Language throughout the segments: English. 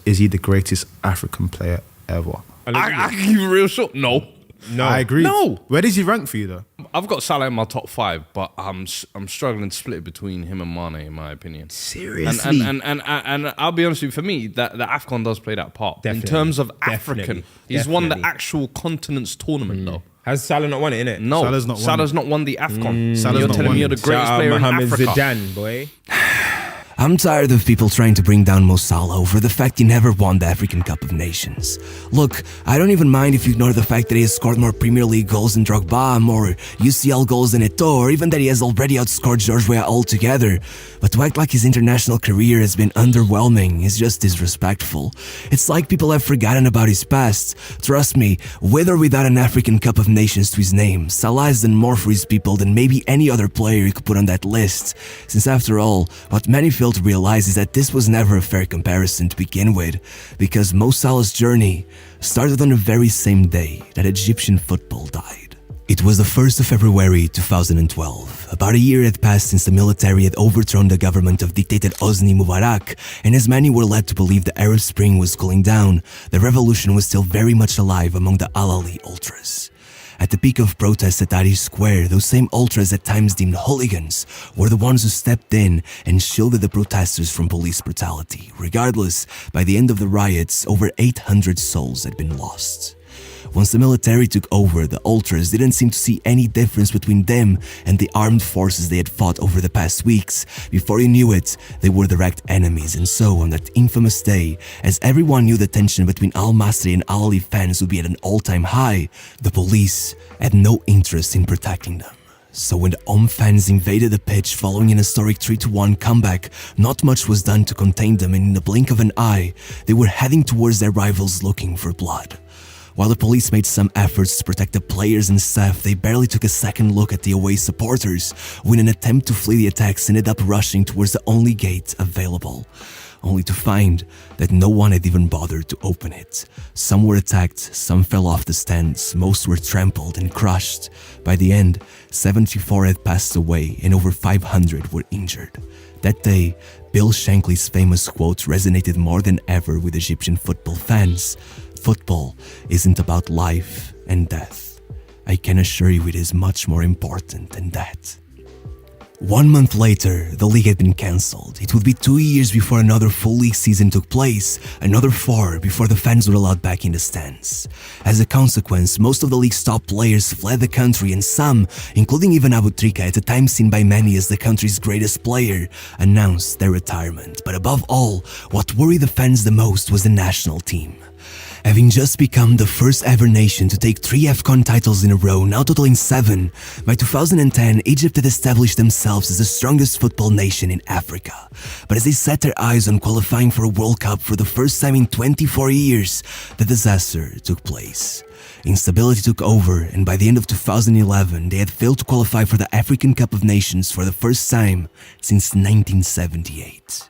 Is he the greatest African player ever? I can give you a real short. No. I agree. No. Where does he rank for you though? I've got Salah in my top 5, but I'm struggling to split between him and Mane, in my opinion. Seriously? And I'll be honest with you, for me, the AFCON does play that part. Definitely. In terms of African, he's won the actual continent's tournament though. Has Salah not won it, innit? No, Salah's not won the AFCON. Salah's You're not telling won me you're the it. greatest Shout out player in Mohamed Africa. Zidane, boy. I'm tired of people trying to bring down Mo Salah over the fact he never won the African Cup of Nations. Look, I don't even mind if you ignore the fact that he has scored more Premier League goals than Drogba, more UCL goals than Eto'o, or even that he has already outscored George Weah altogether. But to act like his international career has been underwhelming is just disrespectful. It's like people have forgotten about his past. Trust me, with or without an African Cup of Nations to his name, Salah has done more for his people than maybe any other player you could put on that list. Since after all, what many fail to realize is that this was never a fair comparison to begin with, because Mo Salah's journey started on the very same day that Egyptian football died. It was the 1st of February 2012. About a year had passed since the military had overthrown the government of dictator Hosni Mubarak, and as many were led to believe the Arab Spring was cooling down, the revolution was still very much alive among the Al-Ahly ultras. At the peak of protests at Tahrir Square, those same ultras at times deemed hooligans were the ones who stepped in and shielded the protesters from police brutality. Regardless, by the end of the riots, over 800 souls had been lost. Once the military took over, the ultras didn't seem to see any difference between them and the armed forces they had fought over the past weeks. Before you knew it, they were direct enemies, and so on that infamous day, as everyone knew the tension between Al-Masri and Al-Ahly fans would be at an all-time high, the police had no interest in protecting them. So when the fans invaded the pitch following an historic 3-1 comeback, not much was done to contain them, and in the blink of an eye, they were heading towards their rivals looking for blood. While the police made some efforts to protect the players and staff, they barely took a second look at the away supporters, who in an attempt to flee the attacks ended up rushing towards the only gate available, only to find that no one had even bothered to open it. Some were attacked, some fell off the stands, most were trampled and crushed. By the end, 74 had passed away and over 500 were injured. That day, Bill Shankly's famous quote resonated more than ever with Egyptian football fans. Football isn't about life and death. I can assure you it is much more important than that. 1 month later, the league had been cancelled. It would be 2 years before another full league season took place, another 4 before the fans were allowed back in the stands. As a consequence, most of the league's top players fled the country, and some, including even Abu Trika, at the time seen by many as the country's greatest player, announced their retirement. But above all, what worried the fans the most was the national team. Having just become the first ever nation to take 3 AFCON titles in a row, now totaling 7, by 2010, Egypt had established themselves as the strongest football nation in Africa. But as they set their eyes on qualifying for a World Cup for the first time in 24 years, the disaster took place. Instability took over, and by the end of 2011, they had failed to qualify for the African Cup of Nations for the first time since 1978.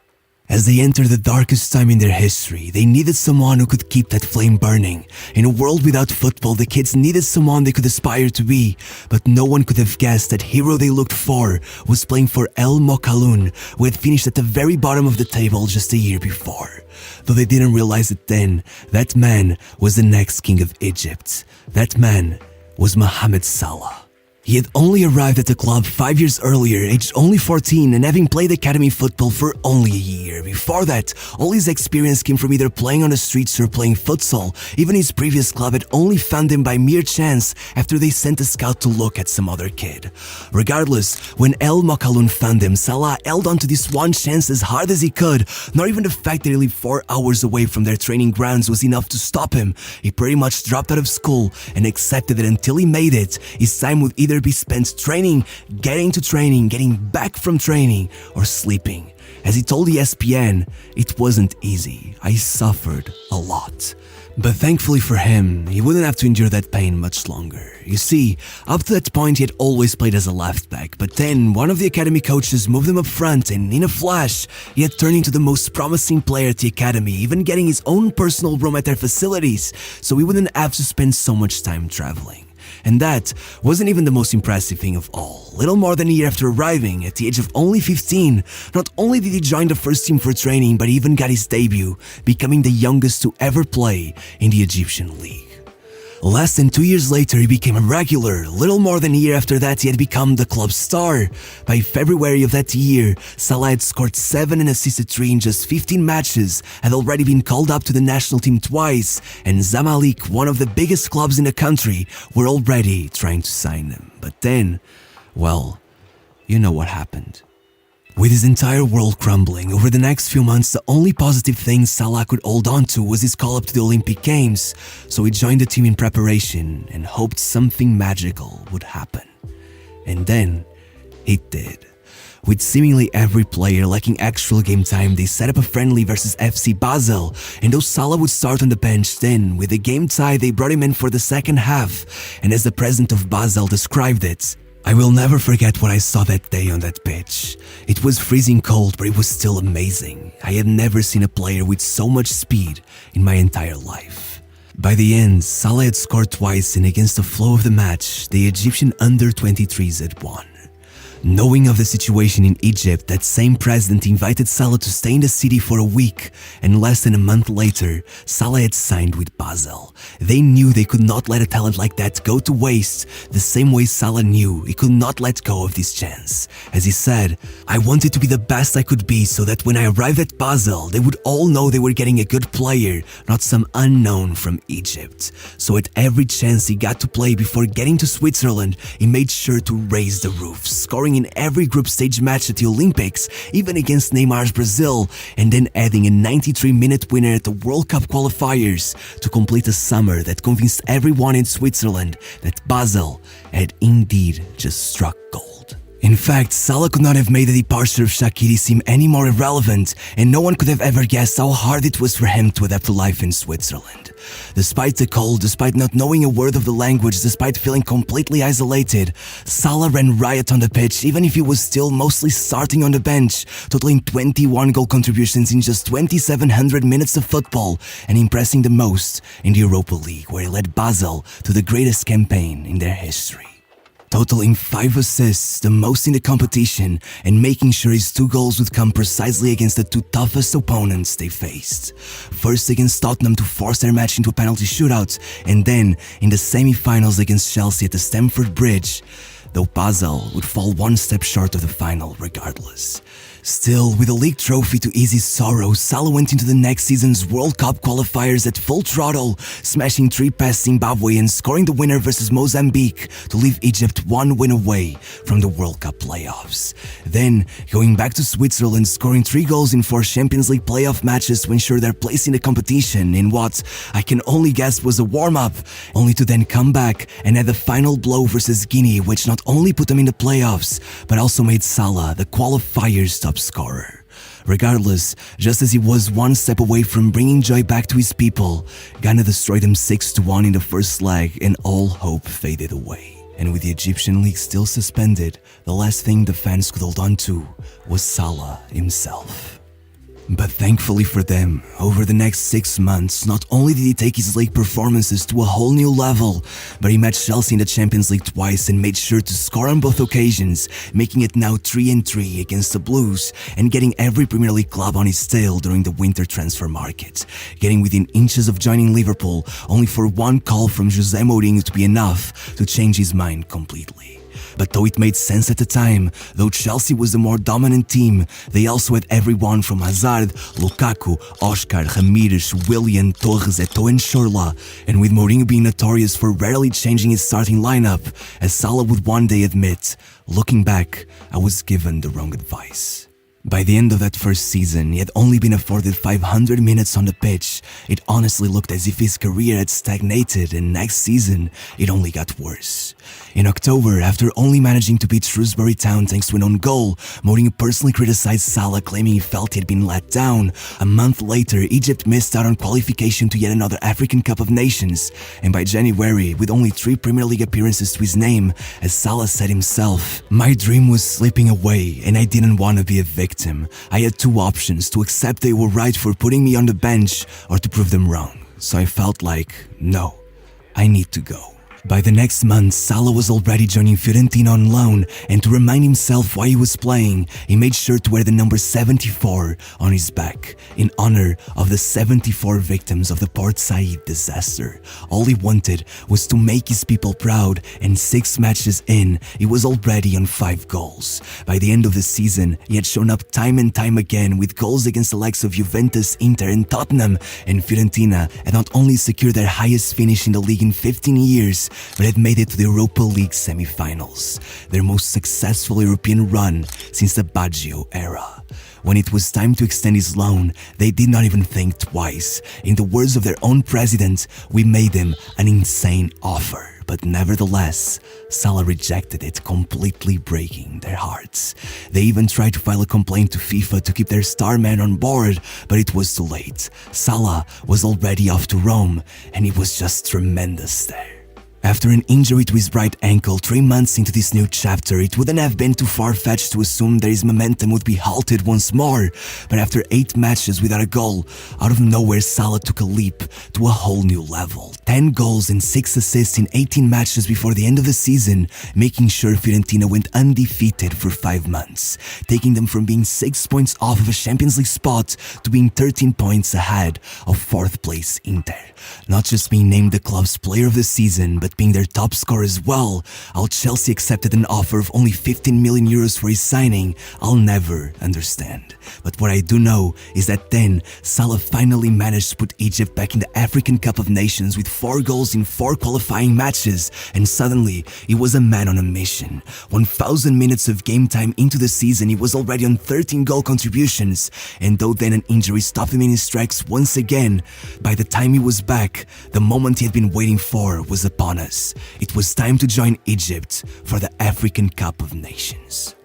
As they entered the darkest time in their history, they needed someone who could keep that flame burning. In a world without football, the kids needed someone they could aspire to be, but no one could have guessed that hero they looked for was playing for El Mokaloun, who had finished at the very bottom of the table just a year before. Though they didn't realize it then, that man was the next king of Egypt. That man was Mohamed Salah. He had only arrived at the club 5 years earlier, aged only 14, and having played academy football for only a year. Before that, all his experience came from either playing on the streets or playing futsal. Even his previous club had only found him by mere chance after they sent a scout to look at some other kid. Regardless, when El Mokaloun found him, Salah held on to this one chance as hard as he could. Not even the fact that he lived 4 hours away from their training grounds was enough to stop him. He pretty much dropped out of school and accepted that until he made it, his time would either be spent training, getting to training, getting back from training, or sleeping. As he told ESPN, it wasn't easy. I suffered a lot. But thankfully for him, he wouldn't have to endure that pain much longer. You see, up to that point he had always played as a left back, but then one of the academy coaches moved him up front, and in a flash, he had turned into the most promising player at the academy, even getting his own personal room at their facilities, so he wouldn't have to spend so much time traveling. And that wasn't even the most impressive thing of all. Little more than a year after arriving, at the age of only 15, not only did he join the first team for training, but he even got his debut, becoming the youngest to ever play in the Egyptian league. Less than 2 years later, he became a regular. Little more than a year after that, he had become the club's star. By February of that year, Salah had scored 7 and assisted 3 in just 15 matches, had already been called up to the national team twice, and Zamalek, one of the biggest clubs in the country, were already trying to sign him. But then, well, you know what happened. With his entire world crumbling, over the next few months, the only positive thing Salah could hold on to was his call up to the Olympic Games, so he joined the team in preparation and hoped something magical would happen. And then, it did. With seemingly every player lacking actual game time, they set up a friendly versus FC Basel, and though Salah would start on the bench, then, with the game tie, they brought him in for the second half, and as the president of Basel described it, "I will never forget what I saw that day on that pitch. It was freezing cold, but it was still amazing. I had never seen a player with so much speed in my entire life." By the end, Salah had scored twice, and against the flow of the match, the Egyptian under-23s had won. Knowing of the situation in Egypt, that same president invited Salah to stay in the city for a week, and less than a month later, Salah had signed with Basel. They knew they could not let a talent like that go to waste, the same way Salah knew he could not let go of this chance. As he said, "I wanted to be the best I could be so that when I arrived at Basel, they would all know they were getting a good player, not some unknown from Egypt." So at every chance he got to play before getting to Switzerland, he made sure to raise the roof, scoring in every group stage match at the Olympics, even against Neymar's Brazil, and then adding a 93-minute winner at the World Cup qualifiers to complete a summer that convinced everyone in Switzerland that Basel had indeed just struck gold. In fact, Salah could not have made the departure of Shaqiri seem any more irrelevant, and no one could have ever guessed how hard it was for him to adapt to life in Switzerland. Despite the cold, despite not knowing a word of the language, despite feeling completely isolated, Salah ran riot on the pitch, even if he was still mostly starting on the bench, totaling 21 goal contributions in just 2,700 minutes of football, and impressing the most in the Europa League, where he led Basel to the greatest campaign in their history. Totaling 5 assists, the most in the competition, and making sure his 2 goals would come precisely against the 2 toughest opponents they faced. First against Tottenham to force their match into a penalty shootout, and then in the semi-finals against Chelsea at the Stamford Bridge, though Basel would fall 1 step short of the final regardless. Still, with a league trophy to ease his sorrow, Salah went into the next season's World Cup qualifiers at full throttle, smashing 3 past Zimbabwe and scoring the winner versus Mozambique to leave Egypt 1 win away from the World Cup playoffs. Then, going back to Switzerland, scoring 3 goals in 4 Champions League playoff matches to ensure their place in the competition in what I can only guess was a warm-up, only to then come back and add the final blow versus Guinea, which not only put them in the playoffs, but also made Salah the qualifiers' top scorer. Regardless, just as he was 1 step away from bringing joy back to his people, Ghana destroyed them 6-1 in the first leg, and all hope faded away. And with the Egyptian league still suspended, the last thing the fans could hold on to was Salah himself. But thankfully for them, over the next 6 months, not only did he take his league performances to a whole new level, but he matched Chelsea in the Champions League twice and made sure to score on both occasions, making it now 3-3 against the Blues and getting every Premier League club on his tail during the winter transfer market, getting within inches of joining Liverpool, only for 1 call from Jose Mourinho to be enough to change his mind completely. But though it made sense at the time, though Chelsea was the more dominant team, they also had everyone from Hazard, Lukaku, Oscar, Ramirez, Willian, Torres, Eto'o and Schürrle, and with Mourinho being notorious for rarely changing his starting lineup, as Salah would one day admit, "Looking back, I was given the wrong advice." By the end of that first season, he had only been afforded 500 minutes on the pitch. It honestly looked as if his career had stagnated, and next season, it only got worse. In October, after only managing to beat Shrewsbury Town thanks to an own goal, Mourinho personally criticized Salah, claiming he felt he had been let down. A month later, Egypt missed out on qualification to yet another African Cup of Nations, and by January, with only 3 Premier League appearances to his name, as Salah said himself, "My dream was slipping away, and I didn't want to be a victim. I had 2 options, to accept they were right for putting me on the bench, or to prove them wrong. So I felt like, no, I need to go." By the next month, Salah was already joining Fiorentina on loan, and to remind himself why he was playing, he made sure to wear the number 74 on his back, in honor of the 74 victims of the Port Said disaster. All he wanted was to make his people proud, and 6 matches in, he was already on 5 goals. By the end of the season, he had shown up time and time again with goals against the likes of Juventus, Inter and Tottenham, and Fiorentina had not only secured their highest finish in the league in 15 years, but had made it to the Europa League semi-finals, their most successful European run since the Baggio era. When it was time to extend his loan, they did not even think twice. In the words of their own president, "We made him an insane offer." But nevertheless, Salah rejected it, completely breaking their hearts. They even tried to file a complaint to FIFA to keep their star man on board, but it was too late. Salah was already off to Rome, and he was just tremendous there. After an injury to his right ankle 3 months into this new chapter, it wouldn't have been too far-fetched to assume that his momentum would be halted once more. But after 8 matches without a goal, out of nowhere Salah took a leap to a whole new level. 10 goals and 6 assists in 18 matches before the end of the season, making sure Fiorentina went undefeated for 5 months, taking them from being 6 points off of a Champions League spot to being 13 points ahead of 4th place Inter. Not just being named the club's player of the season, but being their top scorer as well. How Chelsea accepted an offer of only 15 million euros for his signing, I'll never understand. But what I do know is that then Salah finally managed to put Egypt back in the African Cup of Nations with 4 goals in 4 qualifying matches, and suddenly he was a man on a mission. 1,000 minutes of game time into the season, he was already on 13 goal contributions, and though then an injury stopped him in his tracks once again, by the time he was back, the moment he had been waiting for was upon us. It was time to join Egypt for the African Cup of Nations.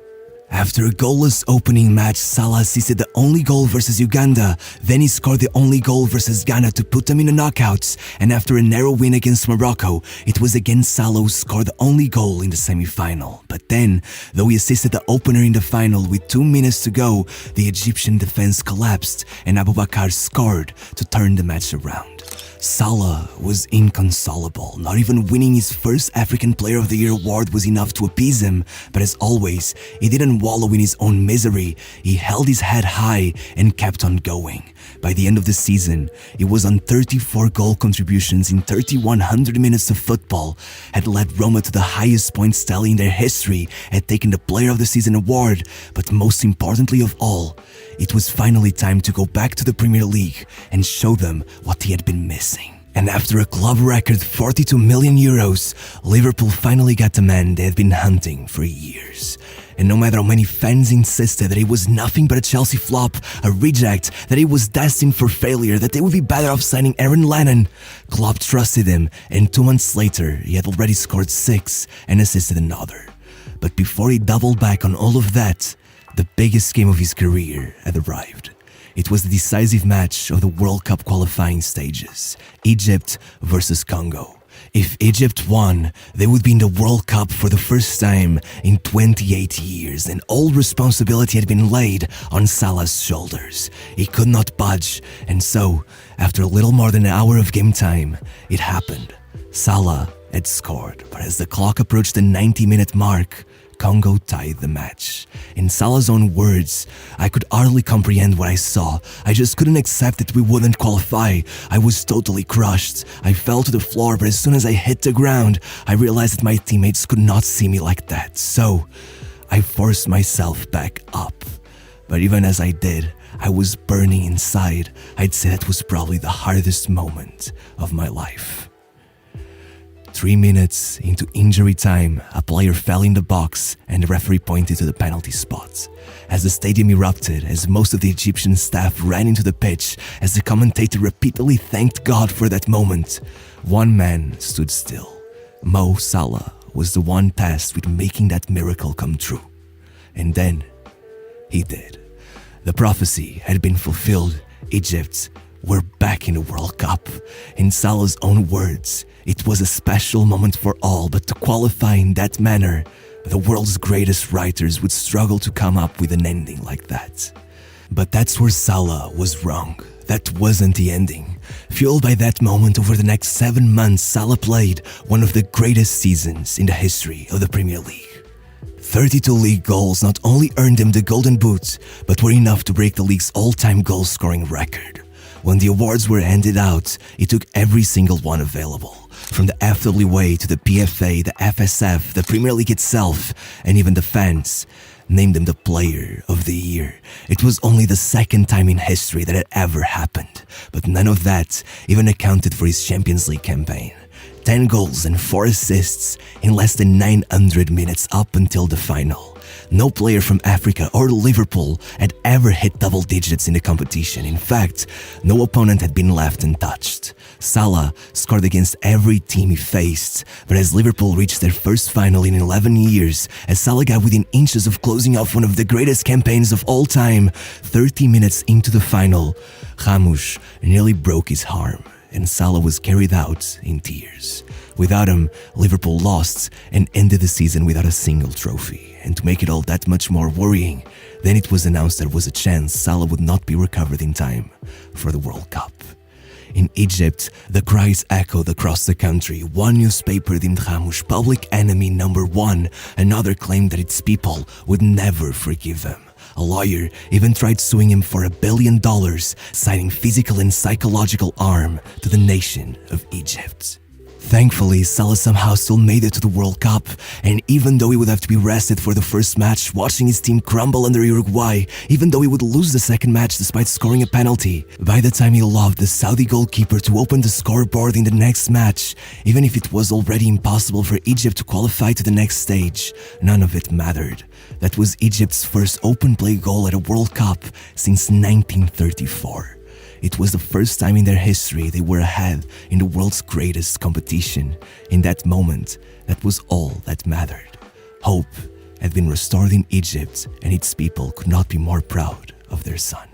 After a goalless opening match, Salah assisted the only goal versus Uganda, then he scored the only goal versus Ghana to put them in the knockouts, and after a narrow win against Morocco, it was again Salah who scored the only goal in the semi-final. But then, though he assisted the opener in the final with 2 minutes to go, the Egyptian defense collapsed and Abubakar scored to turn the match around. Salah was inconsolable. Not even winning his first African Player of the Year award was enough to appease him, but as always, he didn't wallow in his own misery. He held his head high and kept on going. By the end of the season, he was on 34 goal contributions in 3,100 minutes of football, had led Roma to the highest points tally in their history, had taken the Player of the Season award, but most importantly of all, it was finally time to go back to the Premier League and show them what he had been missing. And after a club record 42 million euros, Liverpool finally got the man they had been hunting for years. And no matter how many fans insisted that he was nothing but a Chelsea flop, a reject, that he was destined for failure, that they would be better off signing Aaron Lennon, Klopp trusted him, and 2 months later he had already scored 6 and assisted another. But before he doubled back on all of that, the biggest game of his career had arrived. It was the decisive match of the World Cup qualifying stages, Egypt versus Congo. If Egypt won, they would be in the World Cup for the first time in 28 years, and all responsibility had been laid on Salah's shoulders. He could not budge, and so, after a little more than an hour of game time, it happened. Salah had scored, but as the clock approached the 90-minute mark, Congo tied the match. In Salah's own words, "I could hardly comprehend what I saw. I just couldn't accept that we wouldn't qualify. I was totally crushed. I fell to the floor, but as soon as I hit the ground, I realized that my teammates could not see me like that. So, I forced myself back up. But even as I did, I was burning inside. I'd say that was probably the hardest moment of my life." 3 minutes into injury time, a player fell in the box and the referee pointed to the penalty spot. As the stadium erupted, as most of the Egyptian staff ran into the pitch, as the commentator repeatedly thanked God for that moment, one man stood still. Mo Salah was the one tasked with making that miracle come true. And then, he did. The prophecy had been fulfilled. Egypt were back in the World Cup. In Salah's own words, it was a special moment for all, but to qualify in that manner, the world's greatest writers would struggle to come up with an ending like that. But that's where Salah was wrong. that wasn't the ending. Fueled by that moment, over the next 7 months, Salah played one of the greatest seasons in the history of the Premier League. 32 league goals not only earned him the Golden Boot, but were enough to break the league's all-time goal-scoring record. When the awards were handed out, he took every single one available. From the FWA to the PFA, the FSF, the Premier League itself, and even the fans named him the Player of the Year. It was only the second time in history that it ever happened, but none of that even accounted for his Champions League campaign. 10 goals and 4 assists in less than 900 minutes up until the final. No player from Africa or Liverpool had ever hit double digits in the competition. In fact, no opponent had been left untouched. Salah scored against every team he faced, but as Liverpool reached their first final in 11 years, as Salah got within inches of closing off one of the greatest campaigns of all time, 30 minutes into the final, Ramos nearly broke his arm, and Salah was carried out in tears. Without him, Liverpool lost and ended the season without a single trophy. And to make it all that much more worrying, then it was announced there was a chance Salah would not be recovered in time for the World Cup. In Egypt, the cries echoed across the country. One newspaper deemed Ramos public enemy number 1. Another claimed that its people would never forgive him. A lawyer even tried suing him for $1 billion, citing physical and psychological harm to the nation of Egypt. Thankfully, Salah somehow still made it to the World Cup, and even though he would have to be rested for the first match, watching his team crumble under Uruguay, even though he would lose the second match despite scoring a penalty, by the time he loved the Saudi goalkeeper to open the scoreboard in the next match, even if it was already impossible for Egypt to qualify to the next stage, none of it mattered. That was Egypt's first open play goal at a World Cup since 1934. It was the first time in their history they were ahead in the world's greatest competition. In that moment, that was all that mattered. Hope had been restored in Egypt, and its people could not be more proud of their son.